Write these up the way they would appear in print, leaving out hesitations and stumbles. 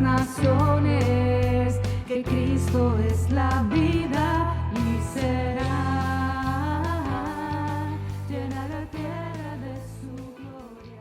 naciones, que Cristo es la vida y será llena la tierra de su gloria.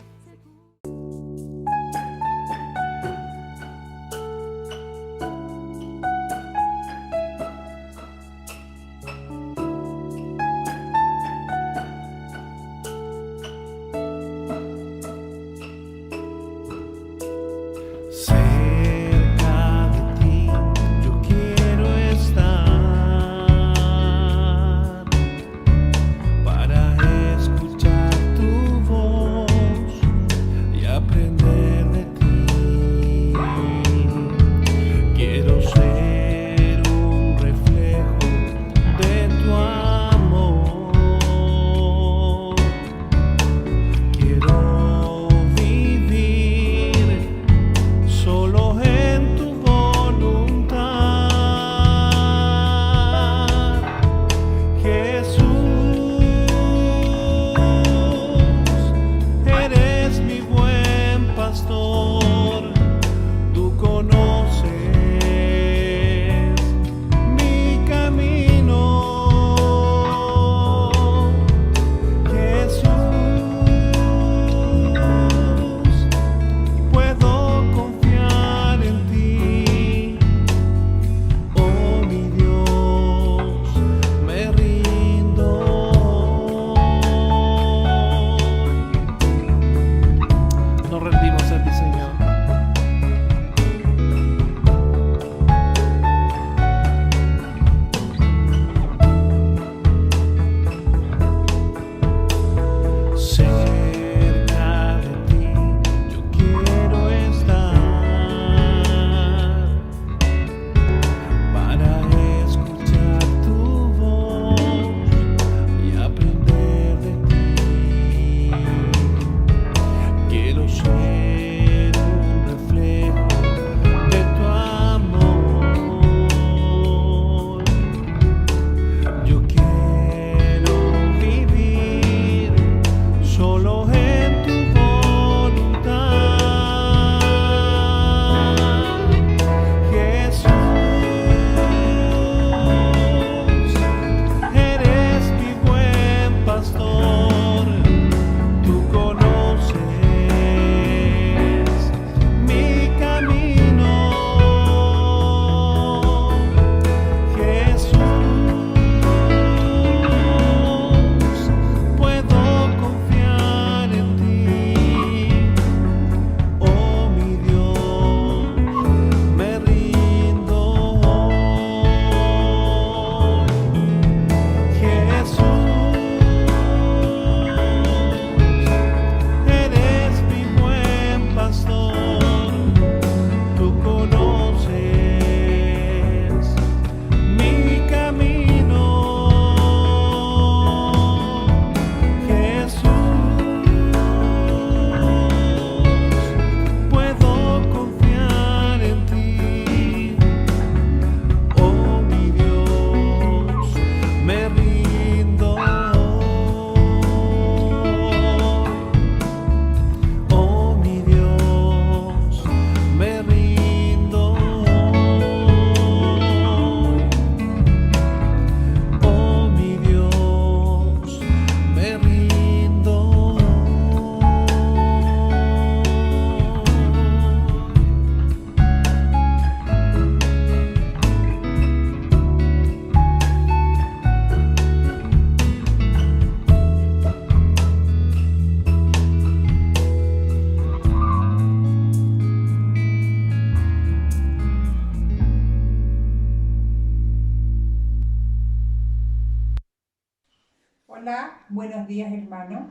Hola, buenos días hermanos.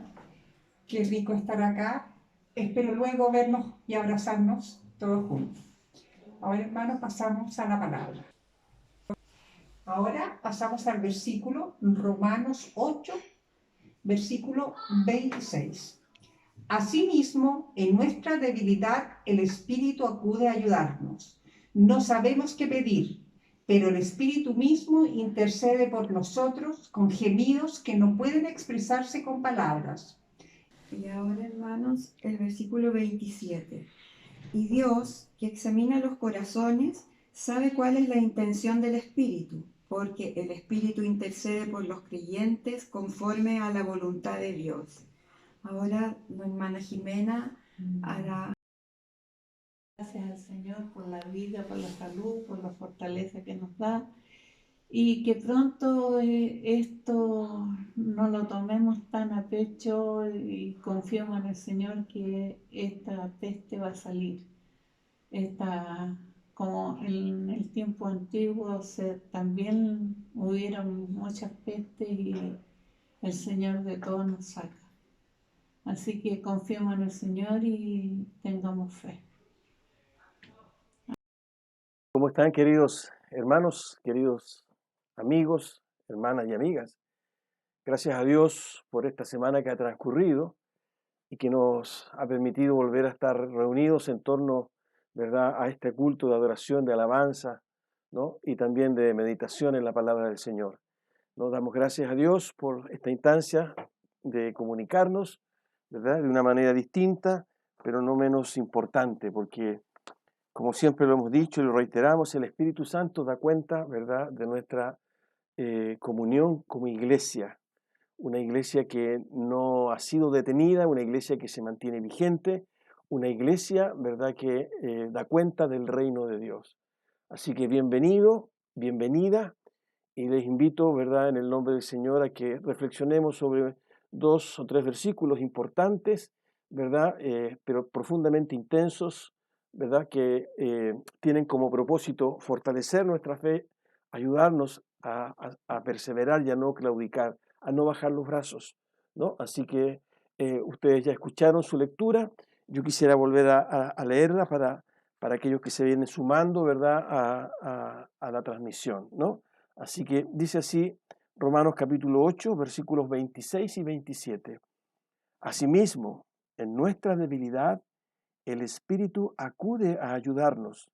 Qué rico estar acá. Espero luego vernos y abrazarnos todos juntos. Ahora hermanos pasamos a la palabra. Ahora pasamos al versículo Romanos 8, versículo 26. Asimismo, en nuestra debilidad el Espíritu acude a ayudarnos. No sabemos qué pedir, pero el Espíritu mismo intercede por nosotros con gemidos que no pueden expresarse con palabras. Y ahora, hermanos, el versículo 27. Y Dios, que examina los corazones, sabe cuál es la intención del Espíritu, porque el Espíritu intercede por los creyentes conforme a la voluntad de Dios. Ahora la hermana Jimena hará. Gracias al Señor por la vida, por la salud, por la fortaleza que nos da y que pronto esto no lo tomemos tan a pecho y confiemos en el Señor que esta peste va a salir. Como en el tiempo antiguo también hubieron muchas pestes y el Señor de todo nos saca. Así que confiemos en el Señor y tengamos fe. ¿Cómo están, queridos hermanos, queridos amigos, hermanas y amigas? Gracias a Dios por esta semana que ha transcurrido y que nos ha permitido volver a estar reunidos en torno, ¿verdad?, a este culto de adoración, de alabanza, ¿no?, y también de meditación en la palabra del Señor. Nos damos gracias a Dios por esta instancia de comunicarnos, ¿verdad?, de una manera distinta, pero no menos importante, porque como siempre lo hemos dicho y lo reiteramos, el Espíritu Santo da cuenta, ¿verdad?, de nuestra comunión como iglesia. Una iglesia que no ha sido detenida, una iglesia que se mantiene vigente, una iglesia, ¿verdad?, que da cuenta del reino de Dios. Así que bienvenido, bienvenida, y les invito, ¿verdad?, en el nombre del Señor a que reflexionemos sobre 2 o 3 versículos importantes, ¿verdad?, pero profundamente intensos, ¿verdad?, que tienen como propósito fortalecer nuestra fe, ayudarnos a perseverar y a no claudicar, a no bajar los brazos, ¿no? Así que ustedes ya escucharon su lectura, yo quisiera volver a leerla para aquellos que se vienen sumando, ¿verdad?, a la transmisión, ¿no? Así que dice así Romanos capítulo 8, versículos 26 y 27. Asimismo, en nuestra debilidad, el Espíritu acude a ayudarnos.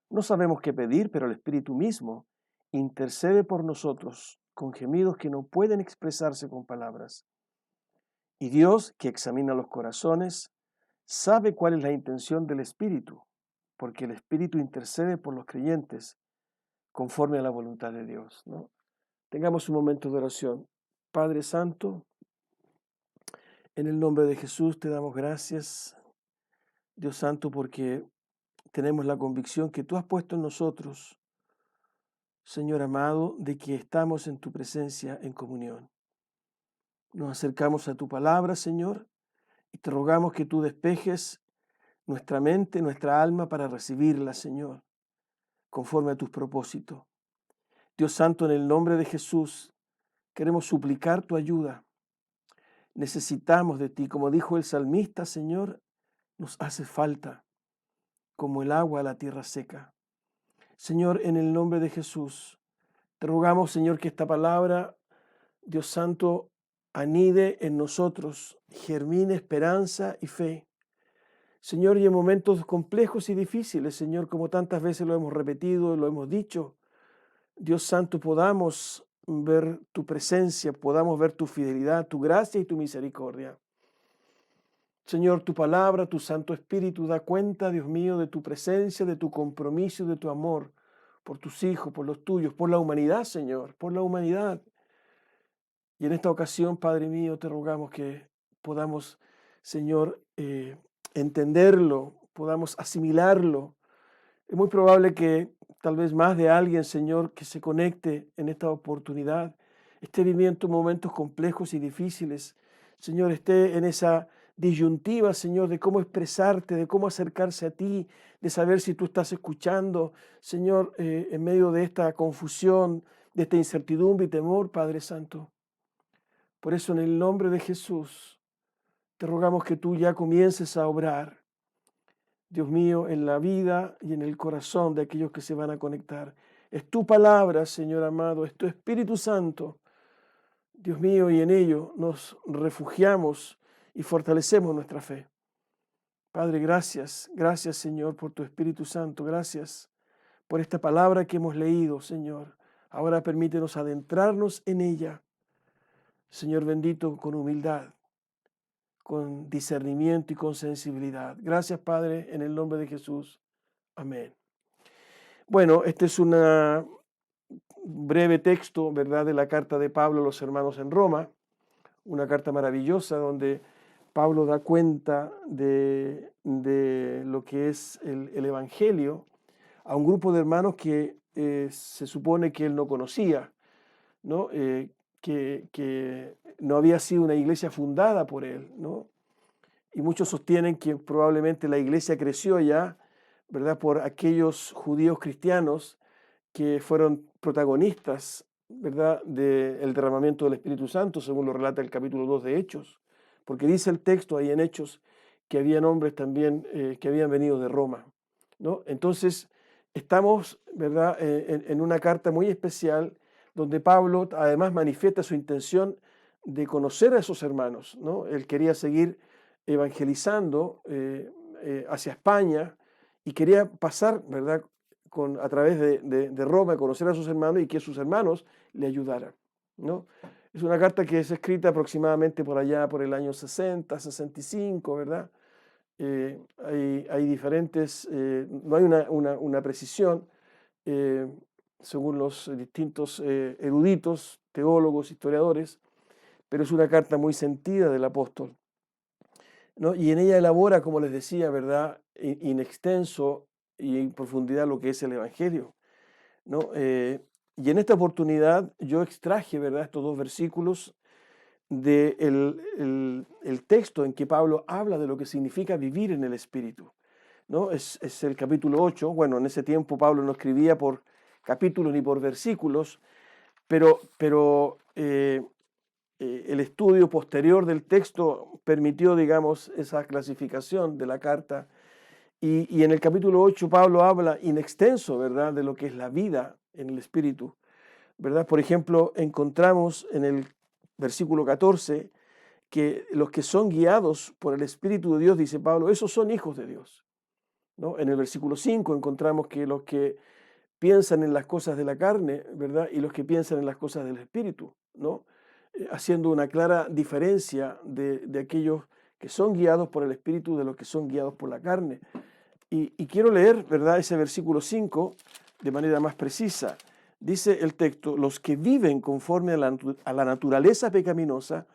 No sabemos qué pedir, pero el Espíritu mismo intercede por nosotros con gemidos que no pueden expresarse con palabras. Y Dios, que examina los corazones, sabe cuál es la intención del Espíritu, porque el Espíritu intercede por los creyentes conforme a la voluntad de Dios, ¿no? Tengamos un momento de oración. Padre Santo, en el nombre de Jesús te damos gracias, Dios Santo, porque tenemos la convicción que tú has puesto en nosotros, Señor amado, de que estamos en tu presencia en comunión. Nos acercamos a tu palabra, Señor, y te rogamos que tú despejes nuestra mente, nuestra alma para recibirla, Señor, conforme a tus propósitos. Dios Santo, en el nombre de Jesús, queremos suplicar tu ayuda. Necesitamos de ti, como dijo el salmista, Señor, nos hace falta como el agua a la tierra seca. Señor, en el nombre de Jesús, te rogamos, Señor, que esta palabra, Dios Santo, anide en nosotros, germine esperanza y fe. Señor, y en momentos complejos y difíciles, Señor, como tantas veces lo hemos repetido, lo hemos dicho, Dios Santo, podamos ver tu presencia, podamos ver tu fidelidad, tu gracia y tu misericordia. Señor, tu palabra, tu Santo Espíritu da cuenta, Dios mío, de tu presencia, de tu compromiso y de tu amor por tus hijos, por los tuyos, por la humanidad, Señor, por la humanidad. Y en esta ocasión, Padre mío, te rogamos que podamos, Señor, entenderlo, podamos asimilarlo. Es muy probable que tal vez más de alguien, Señor, que se conecte en esta oportunidad, esté viviendo momentos complejos y difíciles. Señor, esté en esa disyuntiva, Señor, de cómo expresarte, de cómo acercarse a ti, de saber si tú estás escuchando, Señor, en medio de esta confusión, de esta incertidumbre y temor, Padre Santo. Por eso, en el nombre de Jesús, te rogamos que tú ya comiences a obrar, Dios mío, en la vida y en el corazón de aquellos que se van a conectar. Es tu palabra, Señor amado, es tu Espíritu Santo, Dios mío, y en ello nos refugiamos y fortalecemos nuestra fe. Padre, gracias, gracias, Señor, por tu Espíritu Santo, gracias por esta palabra que hemos leído, Señor. Ahora permítenos adentrarnos en ella, Señor bendito, con humildad, con discernimiento y con sensibilidad. Gracias, Padre, en el nombre de Jesús. Amén. Bueno, este es un breve texto, ¿verdad?, de la carta de Pablo a los hermanos en Roma, una carta maravillosa donde Pablo da cuenta de lo que es el Evangelio a un grupo de hermanos que se supone que él no conocía, ¿no? Que no había sido una iglesia fundada por él, ¿no? Y muchos sostienen que probablemente la iglesia creció ya, ¿verdad?, por aquellos judíos cristianos que fueron protagonistas, ¿verdad?, del derramamiento del Espíritu Santo, según lo relata el capítulo 2 de Hechos, porque dice el texto ahí en Hechos que habían hombres también que habían venido de Roma, ¿no? Entonces, estamos, ¿verdad?, en una carta muy especial donde Pablo además manifiesta su intención de conocer a esos hermanos, ¿no? Él quería seguir evangelizando hacia España y quería pasar, ¿verdad?, a través de Roma, conocer a sus hermanos y que sus hermanos le ayudaran, ¿no? Es una carta que es escrita aproximadamente por allá, por el año 60, 65, ¿verdad? Hay diferentes, no hay una precisión, según los distintos eruditos, teólogos, historiadores, pero es una carta muy sentida del apóstol, ¿no? Y en ella elabora, como les decía, ¿verdad?, in extenso y en profundidad lo que es el Evangelio, ¿no? Y en esta oportunidad yo extraje, ¿verdad?, estos dos versículos del el texto en que Pablo habla de lo que significa vivir en el Espíritu, ¿no? Es el capítulo 8. Bueno, en ese tiempo Pablo no escribía por capítulos ni por versículos, pero el estudio posterior del texto permitió, digamos, esa clasificación de la carta. Y en el capítulo 8 Pablo habla in extenso, ¿verdad?, de lo que es la vida en el Espíritu, ¿verdad? Por ejemplo, encontramos en el versículo 14 que los que son guiados por el Espíritu de Dios, dice Pablo, esos son hijos de Dios, ¿no? En el versículo 5 encontramos que los que piensan en las cosas de la carne, ¿verdad?, y los que piensan en las cosas del Espíritu, ¿no? Haciendo una clara diferencia de aquellos que son guiados por el Espíritu de los que son guiados por la carne. Y quiero leer, ¿verdad?, ese versículo 5 de manera más precisa. Dice el texto, los que viven conforme a la naturaleza pecaminosa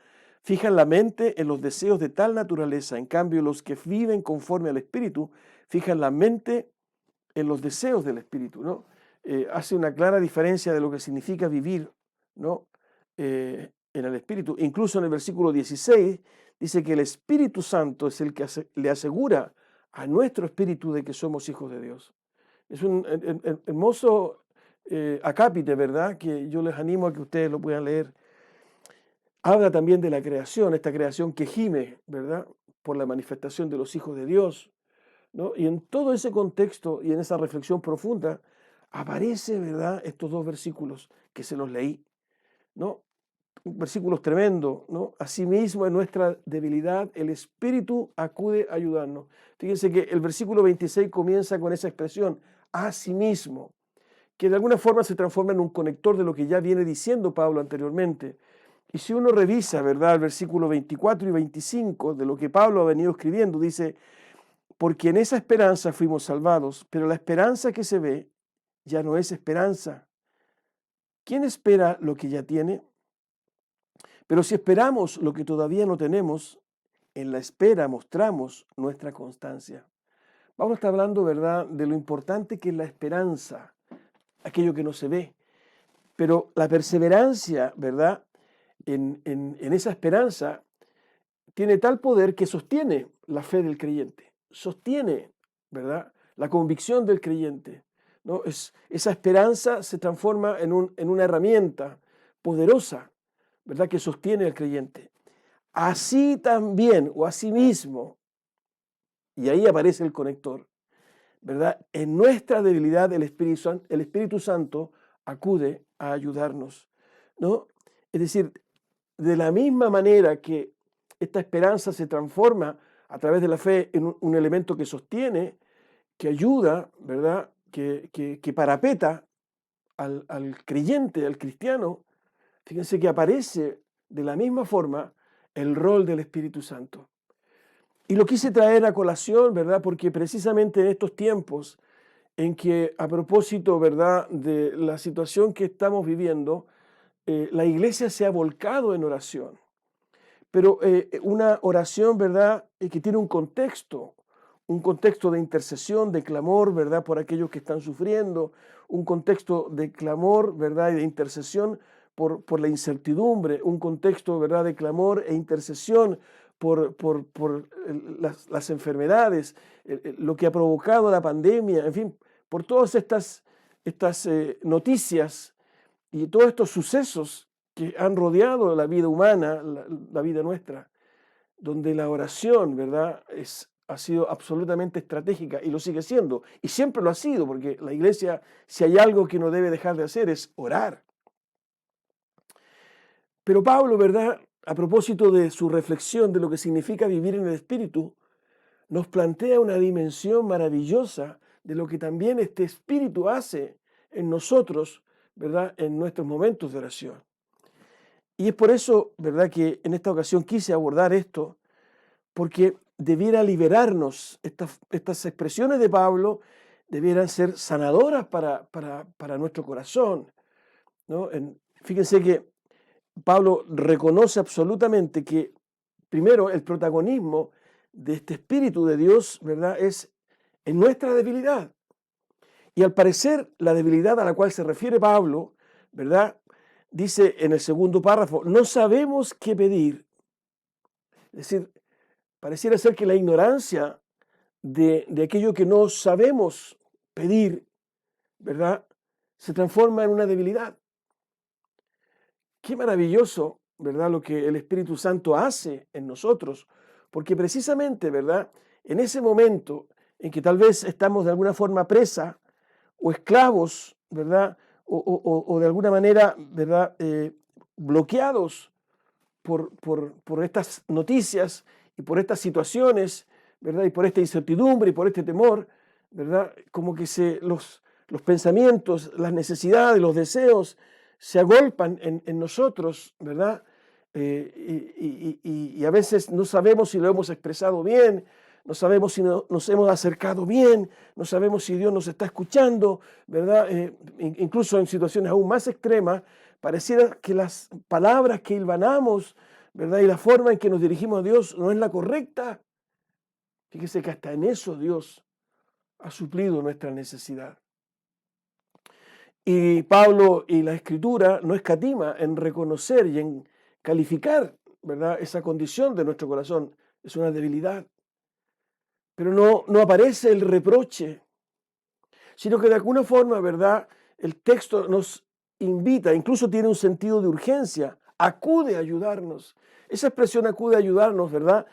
fijan la mente en los deseos de tal naturaleza. En cambio, los que viven conforme al Espíritu fijan la mente en los deseos del Espíritu, ¿no? Hace una clara diferencia de lo que significa vivir, ¿no?, en el Espíritu. Incluso en el versículo 16 dice que el Espíritu Santo es el que le asegura a nuestro espíritu de que somos hijos de Dios. Es un hermoso acápite, ¿verdad?, que yo les animo a que ustedes lo puedan leer. Habla también de la creación, esta creación que gime, ¿verdad?, por la manifestación de los hijos de Dios, ¿no? Y en todo ese contexto y en esa reflexión profunda aparece, ¿verdad?, estos dos versículos que se los leí, ¿no? Versículos tremendos, ¿no? Asimismo, en nuestra debilidad, el Espíritu acude a ayudarnos. Fíjense que el versículo 26 comienza con esa expresión, asimismo, que de alguna forma se transforma en un conector de lo que ya viene diciendo Pablo anteriormente. Y si uno revisa, ¿verdad?, el versículo 24 y 25 de lo que Pablo ha venido escribiendo, dice, porque en esa esperanza fuimos salvados, pero la esperanza que se ve ya no es esperanza. ¿Quién espera lo que ya tiene? Pero si esperamos lo que todavía no tenemos, en la espera mostramos nuestra constancia. Pablo está hablando, ¿verdad?, de lo importante que es la esperanza, aquello que no se ve. Pero la perseverancia, ¿verdad?, en esa esperanza tiene tal poder que sostiene la fe del creyente, sostiene, ¿verdad?, la convicción del creyente, ¿no? Esa esperanza se transforma en una herramienta poderosa, ¿verdad?, que sostiene al creyente. Así también, o asimismo, y ahí aparece el conector, ¿verdad?, en nuestra debilidad el Espíritu Santo acude a ayudarnos, ¿no? Es decir, de la misma manera que esta esperanza se transforma a través de la fe en un elemento que sostiene, que ayuda, ¿verdad?, que parapeta al creyente, al cristiano, fíjense que aparece de la misma forma el rol del Espíritu Santo. Y lo quise traer a colación, ¿verdad? Porque precisamente en estos tiempos en que, a propósito, ¿verdad?, de la situación que estamos viviendo, la iglesia se ha volcado en oración. Pero una oración, ¿verdad?, que tiene un contexto de intercesión, de clamor, ¿verdad?, por aquellos que están sufriendo, un contexto de clamor, ¿verdad?, y de intercesión por la incertidumbre, un contexto, ¿verdad?, de clamor e intercesión por las enfermedades, lo que ha provocado la pandemia, en fin, por todas estas noticias y todos estos sucesos que han rodeado la vida humana, la vida nuestra, donde la oración, ¿verdad?, ha sido absolutamente estratégica y lo sigue siendo, y siempre lo ha sido, porque la iglesia, si hay algo que no debe dejar de hacer, es orar. Pero Pablo, ¿verdad?, a propósito de su reflexión de lo que significa vivir en el Espíritu, nos plantea una dimensión maravillosa de lo que también este Espíritu hace en nosotros, ¿verdad?, en nuestros momentos de oración. Y es por eso, ¿verdad?, que en esta ocasión quise abordar esto, porque debiera liberarnos, estas expresiones de Pablo debieran ser sanadoras para nuestro corazón, ¿no? Fíjense que Pablo reconoce absolutamente que, primero, el protagonismo de este Espíritu de Dios, ¿verdad?, es en nuestra debilidad. Y al parecer, la debilidad a la cual se refiere Pablo, ¿verdad?, dice en el segundo párrafo, no sabemos qué pedir. Es decir, pareciera ser que la ignorancia de aquello que no sabemos pedir, ¿verdad?, se transforma en una debilidad. Qué maravilloso, ¿verdad?, lo que el Espíritu Santo hace en nosotros, porque precisamente, ¿verdad?, en ese momento en que tal vez estamos de alguna forma presa o esclavos, ¿verdad?, o de alguna manera, ¿verdad?, bloqueados por estas noticias y por estas situaciones, ¿verdad?, y por esta incertidumbre y por este temor, ¿verdad?, como que los pensamientos, las necesidades, los deseos se agolpan en nosotros, ¿verdad? Y a veces no sabemos si lo hemos expresado bien, no sabemos si nos hemos acercado bien, no sabemos si Dios nos está escuchando, ¿verdad? Incluso en situaciones aún más extremas, pareciera que las palabras que hilvanamos, ¿verdad?, y la forma en que nos dirigimos a Dios no es la correcta. Fíjese que hasta en eso Dios ha suplido nuestra necesidad. Y Pablo y la Escritura no escatima en reconocer y en calificar, ¿verdad?, esa condición de nuestro corazón. Es una debilidad. Pero no aparece el reproche, sino que de alguna forma, ¿verdad?, el texto nos invita, incluso tiene un sentido de urgencia, acude a ayudarnos. Esa expresión acude a ayudarnos, ¿verdad?,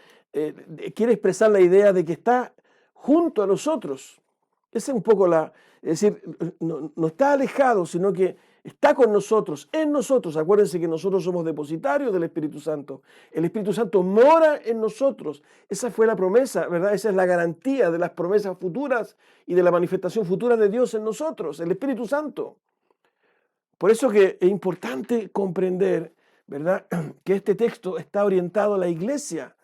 quiere expresar la idea de que está junto a nosotros. Esa es un poco es decir, no está alejado, sino que está con nosotros, en nosotros. Acuérdense que nosotros somos depositarios del Espíritu Santo. El Espíritu Santo mora en nosotros. Esa fue la promesa, ¿verdad? Esa es la garantía de las promesas futuras y de la manifestación futura de Dios en nosotros, el Espíritu Santo. Por eso que es importante comprender, ¿verdad?, que este texto está orientado a la iglesia,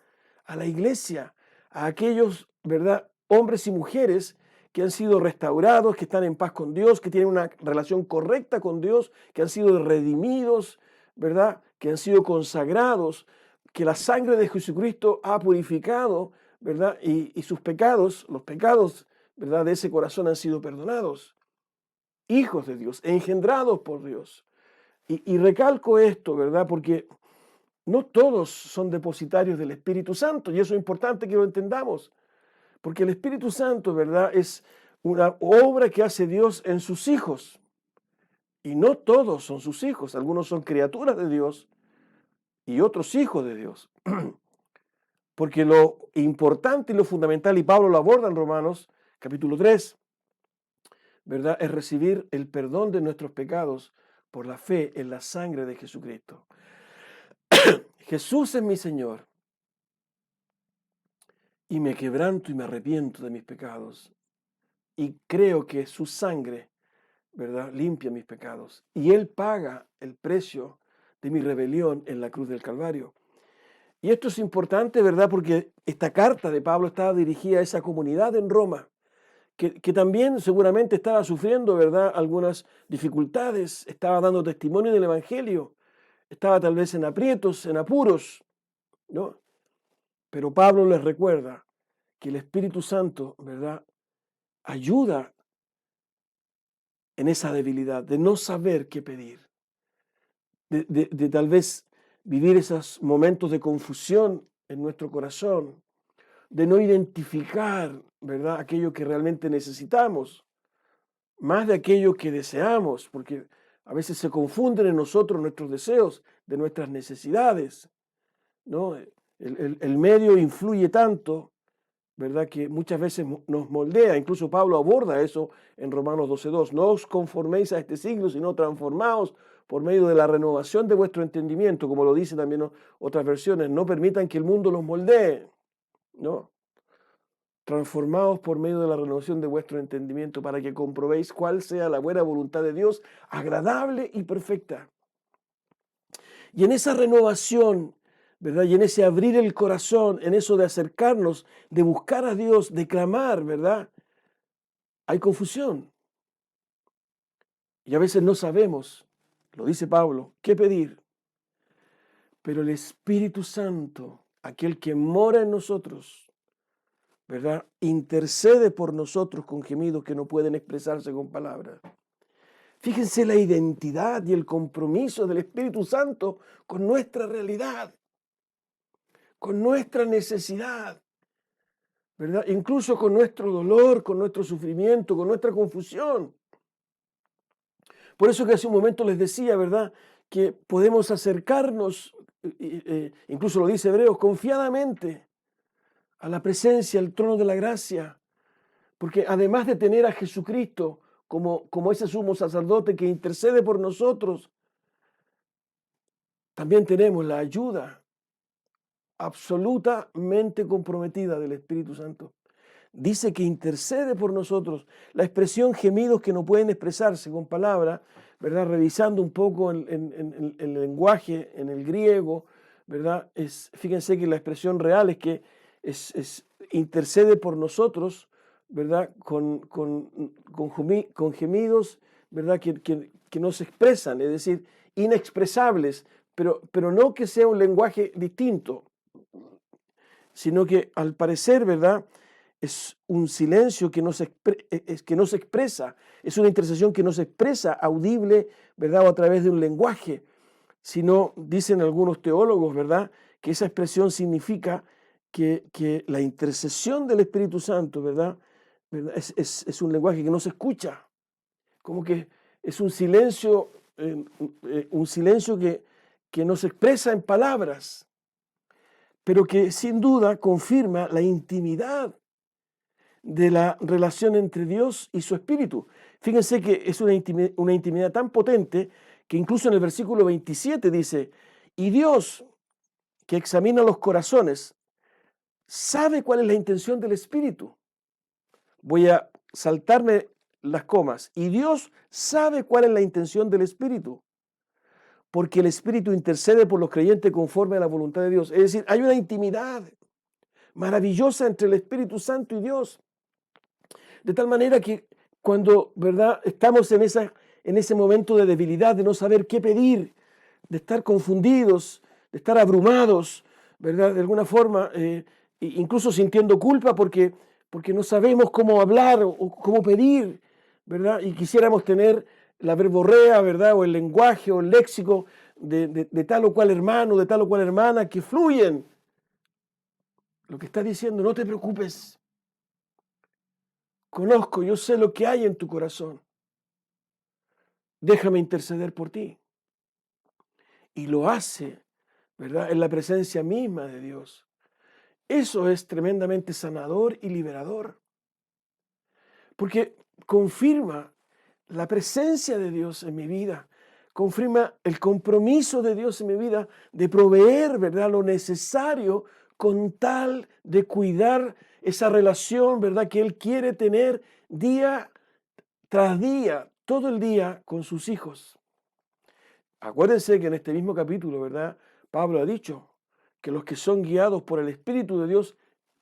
a aquellos, ¿verdad?, hombres y mujeres que han sido restaurados, que están en paz con Dios, que tienen una relación correcta con Dios, que han sido redimidos, ¿verdad?, que han sido consagrados, que la sangre de Jesucristo ha purificado, ¿verdad?, y sus pecados, los pecados, ¿verdad?, de ese corazón han sido perdonados. Hijos de Dios, engendrados por Dios. Y recalco esto, ¿verdad?, porque no todos son depositarios del Espíritu Santo, y eso es importante que lo entendamos. Porque el Espíritu Santo, ¿verdad?, es una obra que hace Dios en sus hijos. Y no todos son sus hijos. Algunos son criaturas de Dios y otros hijos de Dios. Porque lo importante y lo fundamental, y Pablo lo aborda en Romanos capítulo 3, ¿verdad?, es recibir el perdón de nuestros pecados por la fe en la sangre de Jesucristo. Jesús es mi Señor. Y me quebranto y me arrepiento de mis pecados. Y creo que su sangre, ¿verdad?, limpia mis pecados. Y Él paga el precio de mi rebelión en la cruz del Calvario. Y esto es importante, ¿verdad? Porque esta carta de Pablo estaba dirigida a esa comunidad en Roma, que también seguramente estaba sufriendo, ¿verdad? Algunas dificultades, estaba dando testimonio del Evangelio, estaba tal vez en aprietos, en apuros, ¿no? Pero Pablo les recuerda que el Espíritu Santo, ¿verdad?, ayuda en esa debilidad de no saber qué pedir, de tal vez vivir esos momentos de confusión en nuestro corazón, de no identificar, ¿verdad?, aquello que realmente necesitamos, más de aquello que deseamos, porque a veces se confunden en nosotros nuestros deseos de nuestras necesidades, ¿no? El medio influye tanto, ¿verdad?, que muchas veces nos moldea. Incluso Pablo aborda eso en Romanos 12:2. No os conforméis a este siglo, sino transformaos por medio de la renovación de vuestro entendimiento, como lo dicen también otras versiones. No permitan que el mundo los moldee, ¿no? Transformaos por medio de la renovación de vuestro entendimiento para que comprobéis cuál sea la buena voluntad de Dios, agradable y perfecta. Y en esa renovación, ¿verdad? Y en ese abrir el corazón, en eso de acercarnos, de buscar a Dios, de clamar, ¿verdad? Hay confusión. Y a veces no sabemos, lo dice Pablo, qué pedir. Pero el Espíritu Santo, aquel que mora en nosotros, ¿verdad?, intercede por nosotros con gemidos que no pueden expresarse con palabras. Fíjense la identidad y el compromiso del Espíritu Santo con nuestra realidad, con nuestra necesidad, ¿verdad? Incluso con nuestro dolor, con nuestro sufrimiento, con nuestra confusión. Por eso que hace un momento les decía, ¿verdad?, que podemos acercarnos, incluso lo dice Hebreos, confiadamente a la presencia, al trono de la gracia, porque además de tener a Jesucristo como ese sumo sacerdote que intercede por nosotros, también tenemos la ayuda absolutamente comprometida del Espíritu Santo. Dice que intercede por nosotros. La expresión gemidos que no pueden expresarse con palabras, ¿verdad? Revisando un poco en el lenguaje, en el griego, ¿verdad? Fíjense que la expresión real es que intercede por nosotros, ¿verdad? Con gemidos, ¿verdad? Que no se expresan, es decir, inexpresables, pero no que sea un lenguaje distinto, sino que al parecer, ¿verdad?, es un silencio que no se expresa, es una intercesión que no se expresa audible, ¿verdad?, o a través de un lenguaje, sino, dicen algunos teólogos, ¿verdad?, que esa expresión significa que la intercesión del Espíritu Santo, ¿verdad?, es un lenguaje que no se escucha, como que es un silencio que no se expresa en palabras, pero que sin duda confirma la intimidad de la relación entre Dios y su Espíritu. Fíjense que es una intimidad tan potente que incluso en el versículo 27 dice, y Dios, que examina los corazones, sabe cuál es la intención del Espíritu. Voy a saltarme las comas. Y Dios sabe cuál es la intención del Espíritu, porque el Espíritu intercede por los creyentes conforme a la voluntad de Dios. Es decir, hay una intimidad maravillosa entre el Espíritu Santo y Dios. De tal manera que cuando, ¿verdad?, estamos en ese momento de debilidad, de no saber qué pedir, de estar confundidos, de estar abrumados, ¿verdad?, de alguna forma, incluso sintiendo culpa porque no sabemos cómo hablar o cómo pedir, ¿verdad? Y quisiéramos tener la verborrea, ¿verdad?, o el lenguaje o el léxico de tal o cual hermano, de tal o cual hermana que fluyen. Lo que está diciendo, no te preocupes. Conozco, yo sé lo que hay en tu corazón. Déjame interceder por ti. Y lo hace, ¿verdad?, en la presencia misma de Dios. Eso es tremendamente sanador y liberador. Porque confirma la presencia de Dios en mi vida. Confirma el compromiso de Dios en mi vida de proveer, ¿verdad?, lo necesario con tal de cuidar esa relación, ¿verdad?, que Él quiere tener día tras día, todo el día con sus hijos. Acuérdense que en este mismo capítulo, ¿verdad?, Pablo ha dicho que los que son guiados por el Espíritu de Dios,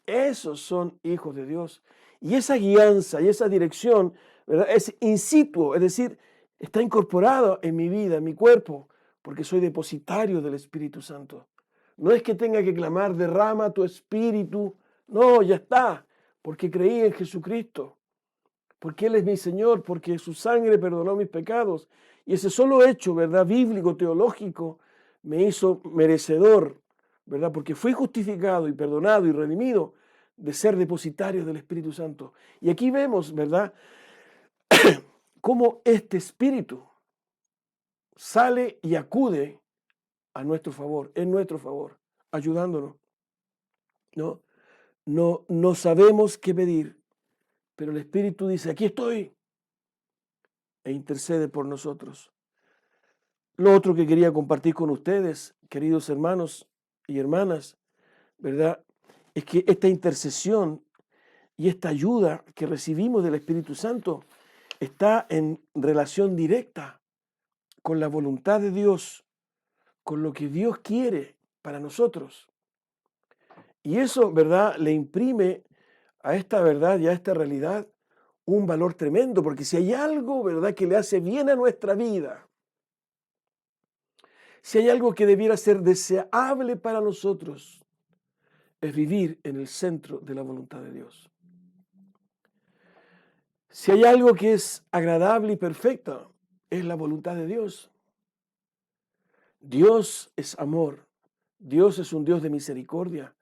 esos son hijos de Dios. Y esa guianza y esa dirección, ¿verdad?, es in situ, es decir, está incorporada en mi vida, en mi cuerpo, porque soy depositario del Espíritu Santo. No es que tenga que clamar, derrama tu Espíritu. No, ya está, porque creí en Jesucristo, porque Él es mi Señor, porque su sangre perdonó mis pecados. Y ese solo hecho, ¿verdad?, bíblico, teológico, me hizo merecedor, ¿verdad?, porque fui justificado y perdonado y redimido de ser depositario del Espíritu Santo. Y aquí vemos, ¿verdad?, cómo este Espíritu sale y acude a nuestro favor, en nuestro favor, ayudándonos. No, no sabemos qué pedir, pero el Espíritu dice, aquí estoy, e intercede por nosotros. Lo otro que quería compartir con ustedes, queridos hermanos y hermanas, ¿verdad?, es que esta intercesión y esta ayuda que recibimos del Espíritu Santo está en relación directa con la voluntad de Dios, con lo que Dios quiere para nosotros. Y eso, ¿verdad?, le imprime a esta verdad y a esta realidad un valor tremendo, porque si hay algo, ¿verdad?, que le hace bien a nuestra vida, si hay algo que debiera ser deseable para nosotros, es vivir en el centro de la voluntad de Dios. Si hay algo que es agradable y perfecto, es la voluntad de Dios. Dios es amor, Dios es un Dios de misericordia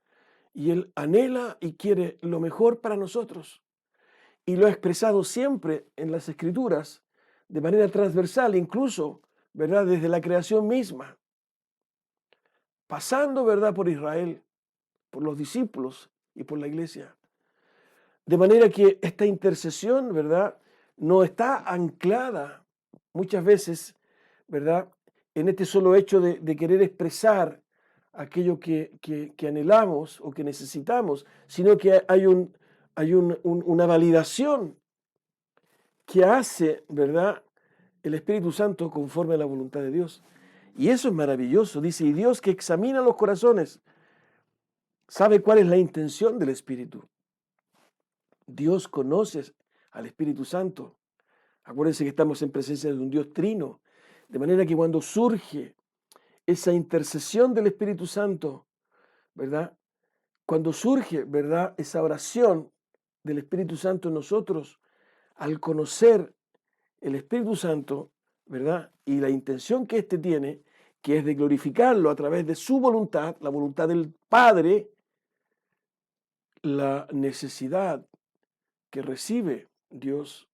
y Él anhela y quiere lo mejor para nosotros. Y lo ha expresado siempre en las Escrituras de manera transversal, incluso, ¿verdad?, desde la creación misma, pasando, ¿verdad?, por Israel, por los discípulos y por la iglesia. De manera que esta intercesión, ¿verdad?, no está anclada muchas veces, ¿verdad?, en este solo hecho de querer expresar aquello que anhelamos o que necesitamos, sino que hay una validación que hace, ¿verdad?, el Espíritu Santo conforme a la voluntad de Dios. Y eso es maravilloso. Dice, y Dios que examina los corazones, sabe cuál es la intención del Espíritu. Dios conoce al Espíritu Santo. Acuérdense que estamos en presencia de un Dios trino. De manera que cuando surge esa intercesión del Espíritu Santo, ¿verdad?, cuando surge, ¿verdad?, esa oración del Espíritu Santo en nosotros, al conocer el Espíritu Santo, ¿verdad?, y la intención que éste tiene, que es de glorificarlo a través de su voluntad, la voluntad del Padre, la necesidad que recibe Dios,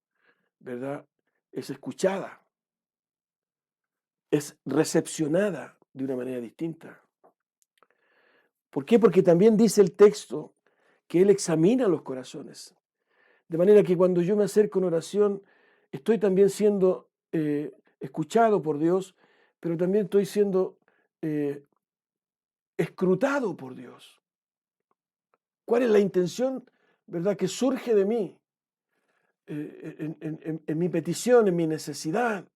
¿verdad?, es escuchada, es recepcionada de una manera distinta. ¿Por qué? Porque también dice el texto que Él examina los corazones. De manera que cuando yo me acerco en oración, estoy también siendo escuchado por Dios, pero también estoy siendo escrutado por Dios. ¿Cuál es la intención, verdad, que surge de mí en mi petición, en mi necesidad?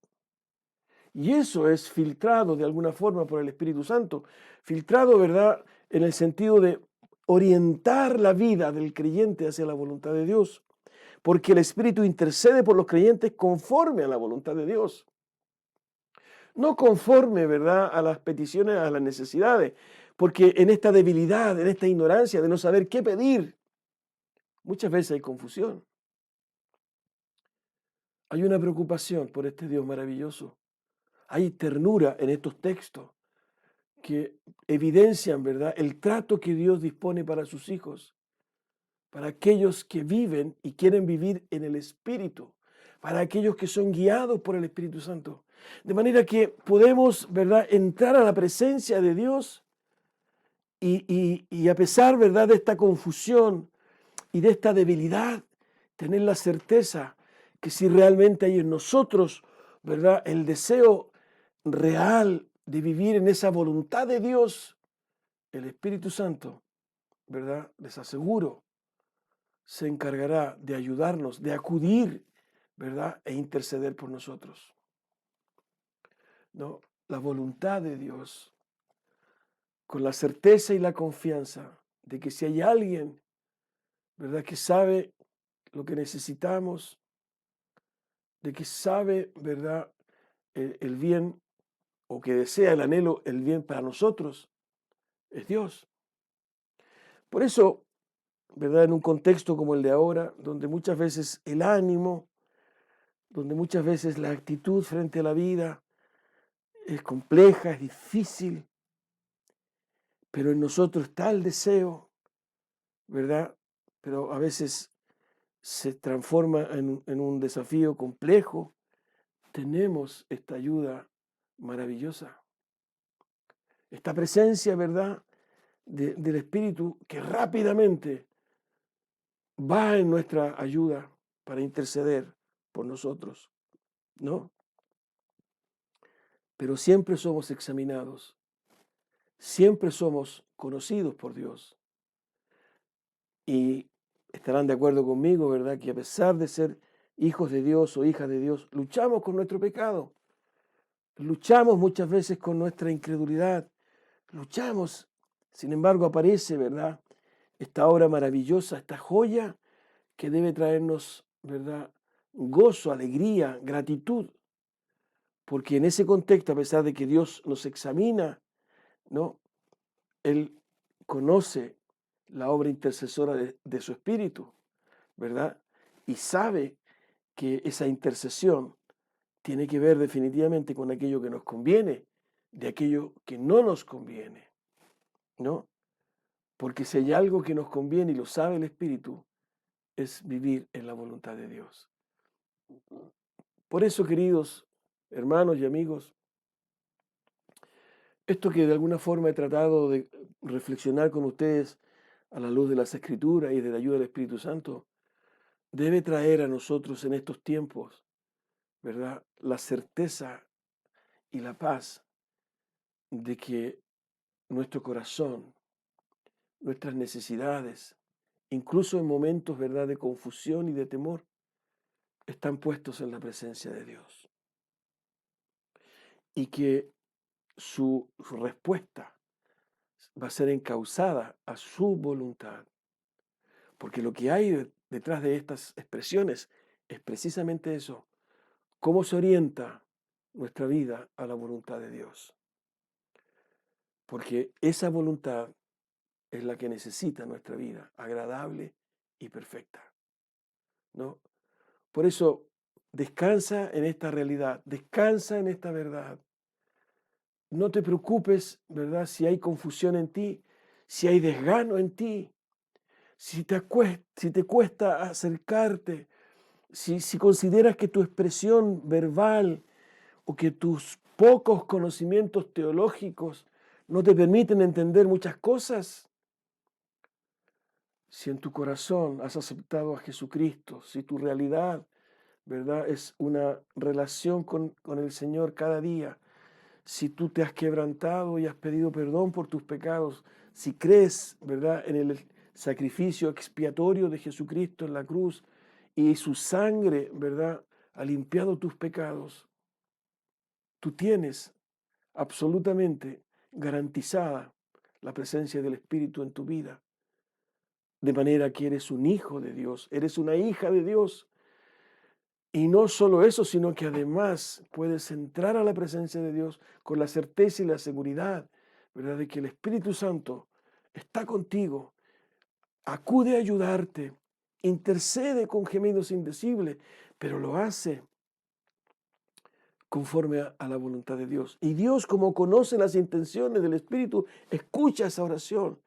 Y eso es filtrado de alguna forma por el Espíritu Santo. Filtrado, ¿verdad?, en el sentido de orientar la vida del creyente hacia la voluntad de Dios. Porque el Espíritu intercede por los creyentes conforme a la voluntad de Dios. No conforme, ¿verdad?, a las peticiones, a las necesidades. Porque en esta debilidad, en esta ignorancia de no saber qué pedir, muchas veces hay confusión. Hay una preocupación por este Dios maravilloso. Hay ternura en estos textos que evidencian, ¿verdad?, el trato que Dios dispone para sus hijos, para aquellos que viven y quieren vivir en el Espíritu, para aquellos que son guiados por el Espíritu Santo. De manera que podemos, ¿verdad?, entrar a la presencia de Dios y a pesar, ¿verdad?, de esta confusión y de esta debilidad, tener la certeza que si realmente hay en nosotros, ¿verdad?, el deseo real de vivir en esa voluntad de Dios, el Espíritu Santo, ¿verdad?, les aseguro, se encargará de ayudarnos, de acudir, ¿verdad?, e interceder por nosotros. ¿No? La voluntad de Dios con la certeza y la confianza de que si hay alguien, ¿verdad?, que sabe lo que necesitamos, de que sabe, ¿verdad?, el bien o que desea el anhelo, el bien para nosotros, es Dios. Por eso, ¿verdad?, en un contexto como el de ahora, donde muchas veces el ánimo, donde muchas veces la actitud frente a la vida es compleja, es difícil, pero en nosotros está el deseo, ¿verdad? Pero a veces se transforma en un desafío complejo. Tenemos esta ayuda maravillosa, esta presencia, ¿verdad?, del Espíritu que rápidamente va en nuestra ayuda para interceder por nosotros, ¿no? Pero siempre somos examinados, siempre somos conocidos por Dios. Y estarán de acuerdo conmigo, ¿verdad?, que a pesar de ser hijos de Dios o hijas de Dios, luchamos con nuestro pecado, luchamos muchas veces con nuestra incredulidad, luchamos. Sin embargo, aparece, ¿verdad?, esta obra maravillosa, esta joya que debe traernos, ¿verdad?, gozo, alegría, gratitud, porque en ese contexto, a pesar de que Dios nos examina, ¿no?, Él conoce la obra intercesora de su Espíritu, ¿verdad? Y sabe que esa intercesión tiene que ver definitivamente con aquello que nos conviene, de aquello que no nos conviene, ¿no? Porque si hay algo que nos conviene y lo sabe el Espíritu, es vivir en la voluntad de Dios. Por eso, queridos hermanos y amigos, esto que de alguna forma he tratado de reflexionar con ustedes a la luz de las Escrituras y de la ayuda del Espíritu Santo, debe traer a nosotros en estos tiempos, ¿verdad?, la certeza y la paz de que nuestro corazón, nuestras necesidades, incluso en momentos, ¿verdad?, de confusión y de temor, están puestos en la presencia de Dios. Y que su respuesta va a ser encauzada a su voluntad. Porque lo que hay detrás de estas expresiones es precisamente eso: cómo se orienta nuestra vida a la voluntad de Dios. Porque esa voluntad es la que necesita nuestra vida, agradable y perfecta, ¿no? Por eso, descansa en esta realidad, descansa en esta verdad. No te preocupes, ¿verdad?, si hay confusión en ti, si hay desgano en ti, si te cuesta acercarte, si consideras que tu expresión verbal o que tus pocos conocimientos teológicos no te permiten entender muchas cosas. Si en tu corazón has aceptado a Jesucristo, si tu realidad, ¿verdad?, es una relación con el Señor cada día, si tú te has quebrantado y has pedido perdón por tus pecados, si crees, ¿verdad?, en el sacrificio expiatorio de Jesucristo en la cruz y su sangre, ¿verdad?, ha limpiado tus pecados, tú tienes absolutamente garantizada la presencia del Espíritu en tu vida. De manera que eres un hijo de Dios, eres una hija de Dios. Y no solo eso, sino que además puedes entrar a la presencia de Dios con la certeza y la seguridad, ¿verdad?, de que el Espíritu Santo está contigo, acude a ayudarte, intercede con gemidos indecibles, pero lo hace conforme a la voluntad de Dios. Y Dios, como conoce las intenciones del Espíritu, escucha esa oración.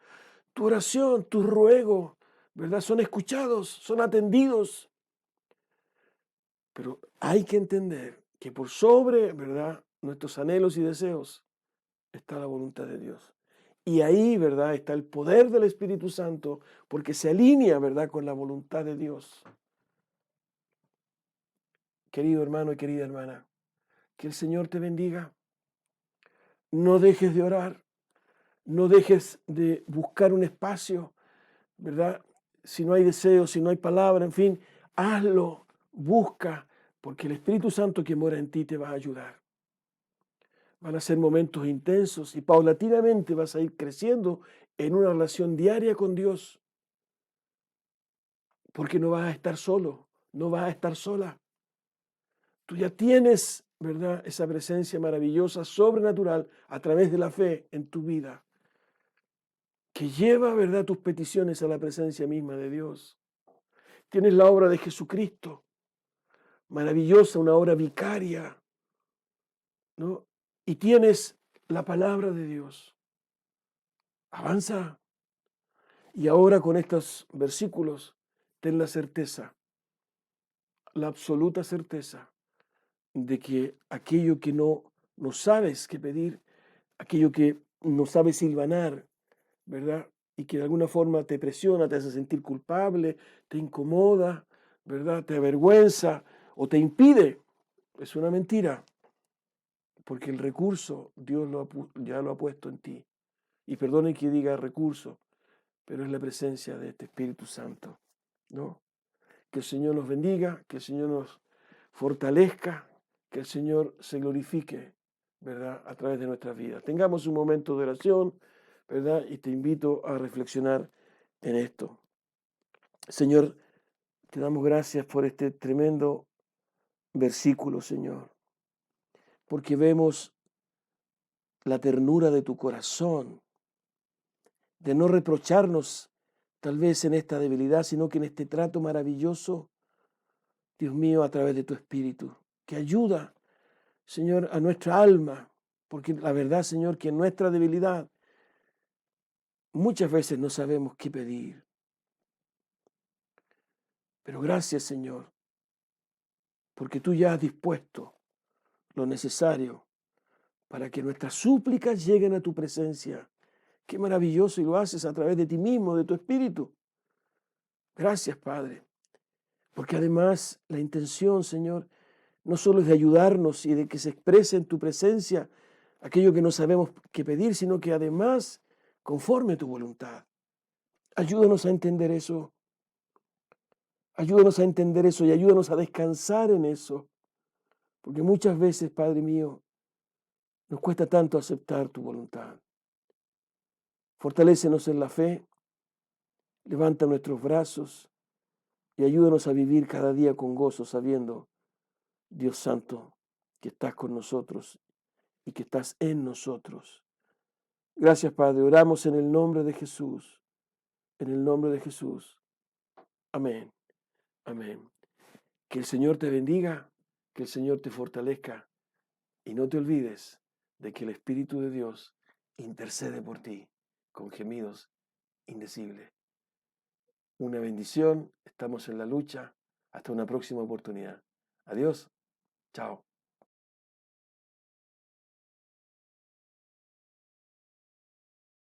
Tu oración, tu ruego, ¿verdad?, son escuchados, son atendidos. Pero hay que entender que por sobre, ¿verdad?, nuestros anhelos y deseos está la voluntad de Dios. Y ahí, ¿verdad?, está el poder del Espíritu Santo, porque se alinea, ¿verdad?, con la voluntad de Dios. Querido hermano y querida hermana, que el Señor te bendiga. No dejes de orar, no dejes de buscar un espacio, ¿verdad? Si no hay deseo, si no hay palabra, en fin, hazlo, busca, porque el Espíritu Santo que mora en ti te va a ayudar. Van a ser momentos intensos y paulatinamente vas a ir creciendo en una relación diaria con Dios, porque no vas a estar solo, no vas a estar sola. Tú ya tienes, ¿verdad?, esa presencia maravillosa, sobrenatural, a través de la fe en tu vida, que lleva, ¿verdad?, tus peticiones a la presencia misma de Dios. Tienes la obra de Jesucristo, maravillosa, una obra vicaria, ¿no? Y tienes la palabra de Dios. Avanza. Y ahora con estos versículos, ten la certeza, la absoluta certeza de que aquello que no sabes qué pedir, aquello que no sabes hilvanar, ¿verdad? Y que de alguna forma te presiona, te hace sentir culpable, te incomoda, ¿verdad? Te avergüenza o te impide. Es una mentira, porque el recurso Dios ya lo ha puesto en ti. Y perdone que diga recurso, pero es la presencia de este Espíritu Santo, ¿no? Que el Señor nos bendiga, que el Señor nos fortalezca, que el Señor se glorifique, ¿verdad?, a través de nuestras vidas. Tengamos un momento de oración, ¿verdad? Y te invito a reflexionar en esto. Señor, te damos gracias por este tremendo versículo, Señor, porque vemos la ternura de tu corazón, de no reprocharnos tal vez en esta debilidad, sino que en este trato maravilloso, Dios mío, a través de tu Espíritu, que ayuda, Señor, a nuestra alma, porque la verdad, Señor, que en nuestra debilidad muchas veces no sabemos qué pedir. Pero gracias, Señor, porque tú ya has dispuesto lo necesario para que nuestras súplicas lleguen a tu presencia. Qué maravilloso, y lo haces a través de ti mismo, de tu Espíritu. Gracias, Padre, porque además la intención, Señor, no solo es de ayudarnos y de que se exprese en tu presencia aquello que no sabemos qué pedir, sino que además conforme a tu voluntad. Ayúdanos a entender eso. Ayúdanos a entender eso y ayúdanos a descansar en eso. Porque muchas veces, Padre mío, nos cuesta tanto aceptar tu voluntad. Fortalécenos en la fe, levanta nuestros brazos y ayúdanos a vivir cada día con gozo, sabiendo, Dios Santo, que estás con nosotros y que estás en nosotros. Gracias, Padre. Oramos en el nombre de Jesús. En el nombre de Jesús. Amén. Amén. Que el Señor te bendiga, que el Señor te fortalezca y no te olvides de que el Espíritu de Dios intercede por ti con gemidos indecibles. Una bendición. Estamos en la lucha. Hasta una próxima oportunidad. Adiós. Chao.